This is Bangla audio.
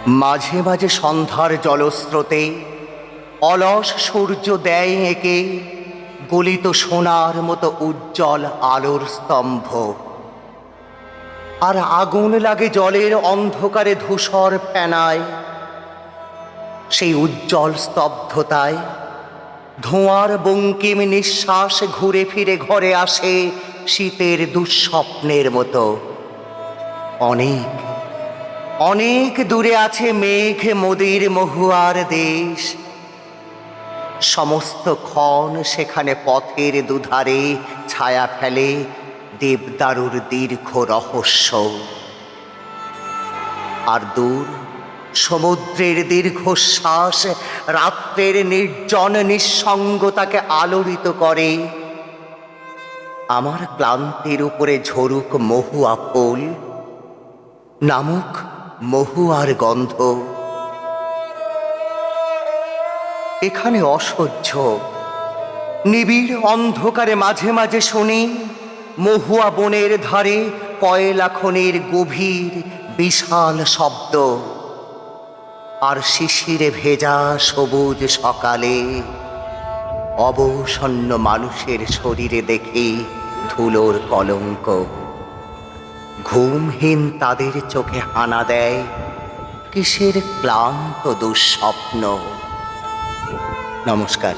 মাঝে মাঝে সন্ধ্যার জলস্রোতে অলস সূর্য দেয় এঁকে গলিত সোনার মতো উজ্জ্বল আলোর স্তম্ভ। আর আগুন লাগে জলের অন্ধকারে ধূসর ফেনায়। সেই উজ্জ্বল স্তব্ধতায় ধোঁয়ার বঙ্কিম নিঃশ্বাস ঘুরে ফিরে ঘরে আসে শীতের দুঃস্বপ্নের মতো। অনেক অনেক দূরে আছে মেঘ মোদির মহুয়ার দেশ। সমস্ত ক্ষণ সেখানে পথের দুধারে ছায়া ফেলে দেবদারুর দীর্ঘ রহস্য। আর দূর সমুদ্রের দীর্ঘশ্বাস রাত্রের নির্জন নিঃসঙ্গতাকে আলোড়িত করে। আমার ক্লান্তির উপরে ঝরুক মহুয়া ফুল, নামুক মহুয়ার গন্ধ। এখানে অসহ্য নিবিড় অন্ধকারে মাঝে মাঝে শুনি মহুয়া বনের ধারে কয়লা খনির গভীর বিশাল শব্দ। আর শিশিরে ভেজা সবুজ সকালে অবসন্ন মানুষের শরীরে দেখি ধুলোর কলঙ্ক। ঘুমহীন তাদের চোখে হানা দেয় কিসের ক্লান্ত দুঃস্বপ্ন। নমস্কার।